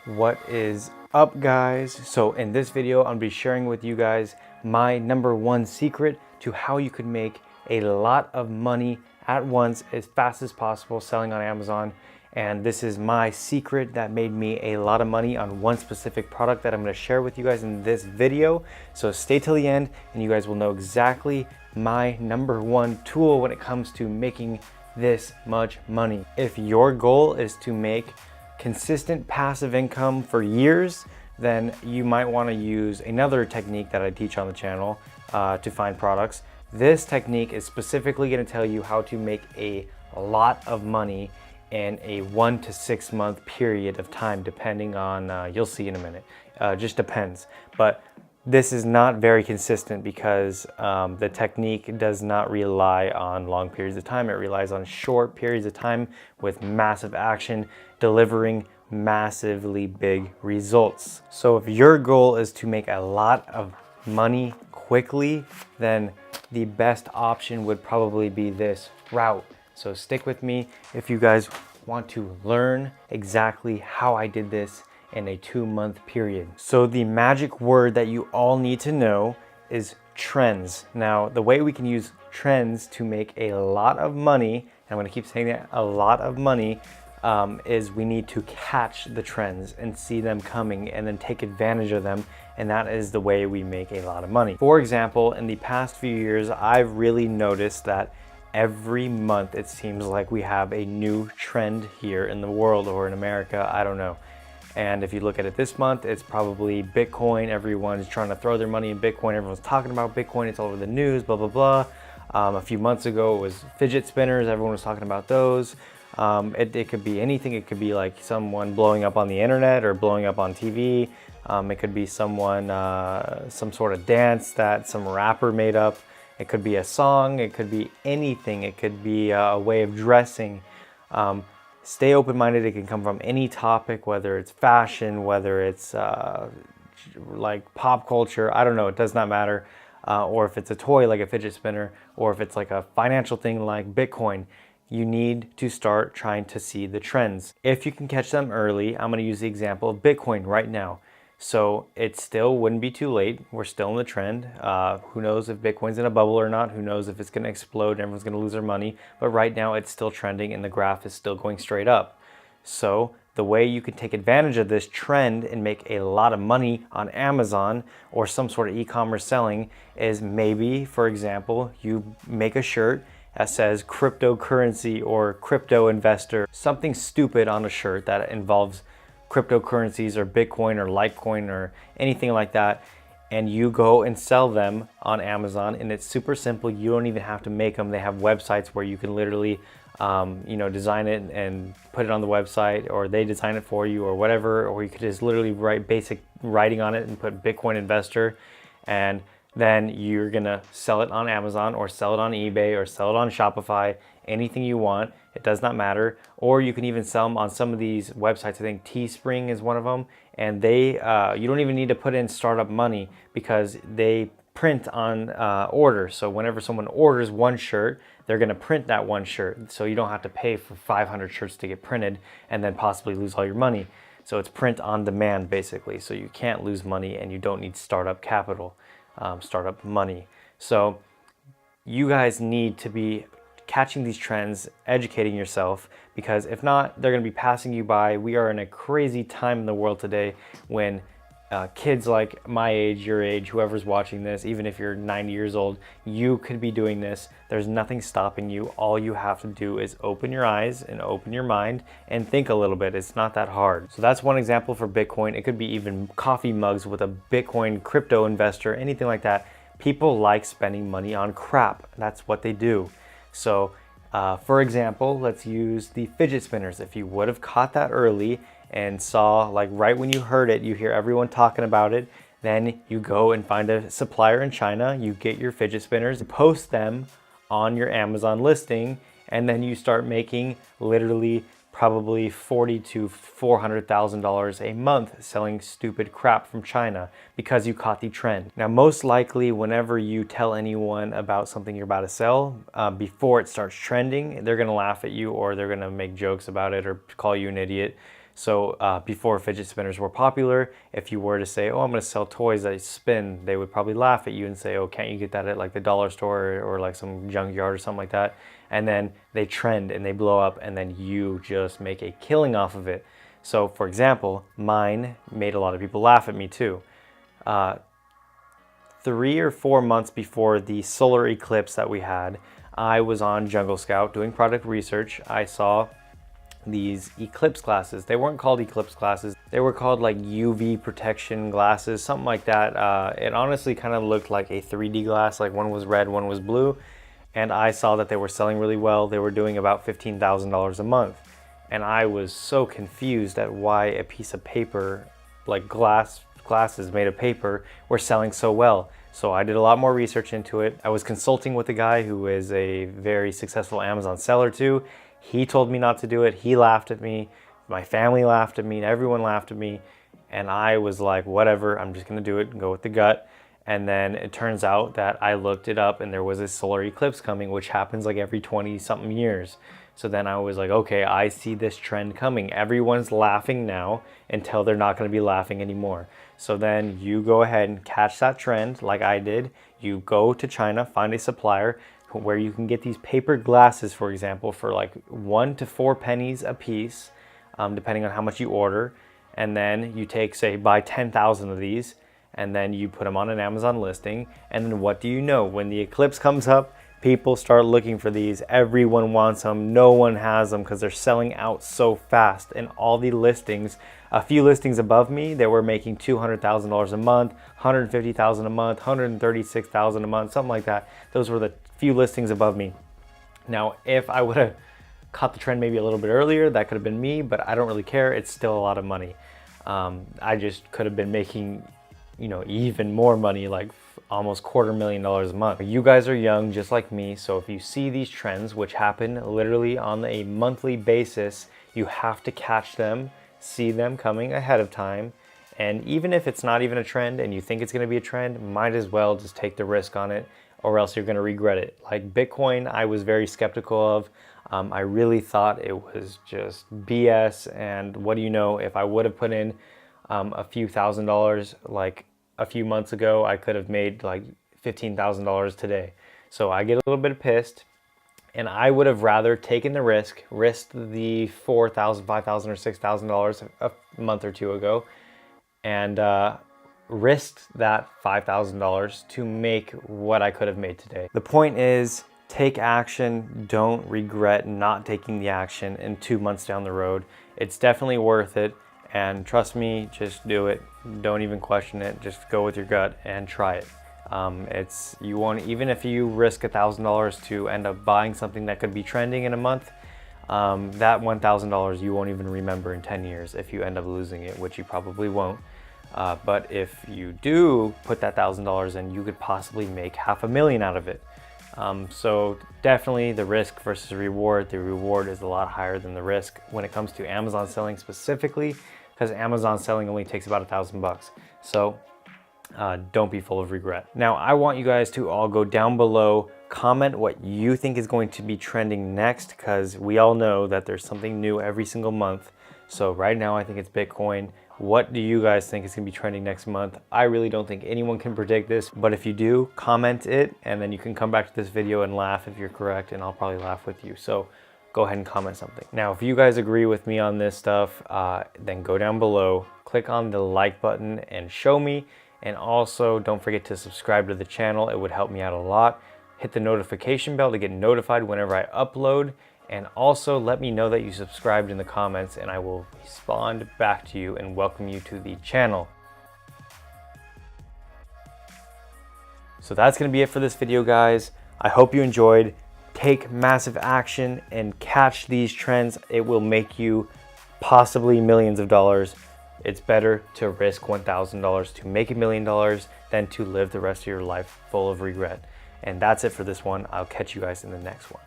What is up, guys? So in this video, I'll be sharing with you guys my #1 secret to how you could make a lot of money at once as fast as possible selling on Amazon. And this is my secret that made me a lot of money on one specific product that I'm going to share with you guys in this video. So stay till the end and you guys will know exactly my #1 tool when it comes to making this much money. If your goal is to make consistent passive income for years, then you might want to use another technique that I teach on the channel to find products. This technique is specifically going to tell you how to make a lot of money in a 1 to 6 month period of time, depending on, you'll see in a minute, just depends. But this is not very consistent because the technique does not rely on long periods of time. It relies on short periods of time with massive action, delivering massively big results. So if your goal is to make a lot of money quickly, then the best option would probably be this route. So stick with me if you guys want to learn exactly how I did this in a 2-month period. So the magic word that you all need to know is trends. Now, the way we can use trends to make a lot of money, and I'm gonna keep saying that, a lot of money, is we need to catch the trends and see them coming and then take advantage of them. And that is the way we make a lot of money. For example, in the past few years, I've really noticed that every month it seems like we have a new trend here in the world or in America, I don't know. And if you look at it this month, it's probably Bitcoin. Everyone's trying to throw their money in Bitcoin. Everyone's talking about Bitcoin. It's all over the news, blah, blah, blah. A few months ago, it was Fidget Spinners. Everyone was talking about those. It could be anything. It could be like someone blowing up on the internet or blowing up on TV. It could be someone, some sort of dance that some rapper made up. It could be a song. It could be anything. It could be a way of dressing. Stay open-minded. It can come from any topic, whether it's fashion, whether it's like pop culture. I don't know. It does not matter. Or if it's a toy like a fidget spinner, or if it's like a financial thing like Bitcoin. You need to start trying to see the trends. If you can catch them early, I'm going to use the example of Bitcoin right now. So it still wouldn't be too late. We're still in the trend. Who knows if Bitcoin's in a bubble or not? Who knows if it's going to explode and everyone's going to lose their money? But right now it's still trending and the graph is still going straight up. So the way you can take advantage of this trend and make a lot of money on Amazon or some sort of e-commerce selling is maybe, for example, you make a shirt that says cryptocurrency or crypto investor, something stupid on a shirt that involves cryptocurrencies or Bitcoin or Litecoin or anything like that, and you go and sell them on Amazon. And it's super simple. You don't even have to make them. They have websites where you can literally design it and put it on the website, or they design it for you or whatever, or you could just literally write basic writing on it and put Bitcoin investor, and then you're gonna sell it on Amazon or sell it on eBay or sell it on Shopify, anything you want. It does not matter. Or you can even sell them on some of these websites. I think Teespring is one of them. And they, you don't even need to put in startup money because they print on order. So whenever someone orders one shirt, they're gonna print that one shirt. So you don't have to pay for 500 shirts to get printed and then possibly lose all your money. So it's print on demand basically. So you can't lose money and you don't need startup capital. Startup money. So you guys need to be catching these trends, educating yourself, because if not, they're going to be passing you by. We are in a crazy time in the world today when kids like my age, your age, whoever's watching this, even if you're 90 years old, you could be doing this. There's nothing stopping you. All you have to do is open your eyes and open your mind and think a little bit. It's not that hard. So that's one example for Bitcoin. It could be even coffee mugs with a Bitcoin crypto investor, anything like that. People like spending money on crap. That's what they do. So for example, let's use the fidget spinners. If you would have caught that early and saw, like right when you heard it, you hear everyone talking about it, then you go and find a supplier in China, you get your fidget spinners, post them on your Amazon listing, and then you start making literally probably $40,000 to $400,000 a month selling stupid crap from China because you caught the trend. Now, most likely, whenever you tell anyone about something you're about to sell, before it starts trending, they're gonna laugh at you or they're gonna make jokes about it or call you an idiot. So before fidget spinners were popular, if you were to say, oh, I'm going to sell toys that spin, they would probably laugh at you and say, oh, can't you get that at like the dollar store or like some junkyard or something like that? And then they trend and they blow up, and then you just make a killing off of it. So for example, mine made a lot of people laugh at me too. 3 or 4 months before the solar eclipse that we had, I was on Jungle Scout doing product research. I saw these eclipse glasses. They weren't called eclipse glasses. They were called like UV protection glasses, something like that. It honestly kind of looked like a 3D glass, like one was red, one was blue. And I saw that they were selling really well. They were doing about $15,000 a month. And I was so confused at why a piece of paper, like glasses made of paper, were selling so well. So I did a lot more research into it. I was consulting with a guy who is a very successful Amazon seller too. He told me not to do it. He laughed at me. My family laughed at me. Everyone laughed at me. And I was like, whatever, I'm just gonna do it and go with the gut. And then it turns out that I looked it up and there was a solar eclipse coming, which happens like every 20 something years. So then I was like, okay, I see this trend coming. Everyone's laughing now until they're not gonna be laughing anymore. So then you go ahead and catch that trend like I did. You go to China, find a supplier where you can get these paper glasses, for example, for like 1 to 4 pennies a piece, depending on how much you order. And then you take, say, buy 10,000 of these, and then you put them on an Amazon listing. And then what do you know? When the eclipse comes up, people start looking for these. Everyone wants them. No one has them because they're selling out so fast. And all the listings, a few listings above me, they were making $200,000 a month, $150,000 a month, $136,000 a month, something like that. Those were the few listings above me. Now, if I would have caught the trend maybe a little bit earlier, that could have been me, but I don't really care. It's still a lot of money. I just could have been making, even more money, like almost $250,000 a month. You guys are young just like me, so if you see these trends, which happen literally on a monthly basis, you have to catch them, see them coming ahead of time. And even if it's not even a trend and you think it's going to be a trend, might as well just take the risk on it, or else you're going to regret it. Like Bitcoin, I was very skeptical of. I really thought it was just BS. And what do you know, if I would have put in a few $1,000s like a few months ago, I could have made like $15,000 today. So I get a little bit pissed, and I would have rather taken the risked the $4,000, $5,000, or $6,000 a month or two ago, and risked that $5,000 to make what I could have made today. The point is, take action. Don't regret not taking the action in 2 months down the road. It's definitely worth it. And trust me, just do it. Don't even question it. Just go with your gut and try it. Even if you risk $1,000 to end up buying something that could be trending in a month, that $1,000 you won't even remember in 10 years if you end up losing it, which you probably won't. But if you do put that $1,000 in, you could possibly make $500,000 out of it. So definitely the risk versus reward. The reward is a lot higher than the risk when it comes to Amazon selling specifically, because Amazon selling only takes about $1,000. So don't be full of regret. Now, I want you guys to all go down below, comment what you think is going to be trending next, because we all know that there's something new every single month. So right now, I think it's Bitcoin. What do you guys think is gonna be trending next month? I really don't think anyone can predict this, but if you do, comment it, and then you can come back to this video and laugh if you're correct, and I'll probably laugh with you. So go ahead and comment something. Now, if you guys agree with me on this stuff, then go down below, click on the like button and show me. And also don't forget to subscribe to the channel. It would help me out a lot. Hit the notification bell to get notified whenever I upload. And also let me know that you subscribed in the comments, and I will respond back to you and welcome you to the channel. So that's gonna be it for this video, guys. I hope you enjoyed. Take massive action and catch these trends. It will make you possibly millions of dollars. It's better to risk $1,000 to make $1 million than to live the rest of your life full of regret. And that's it for this one. I'll catch you guys in the next one.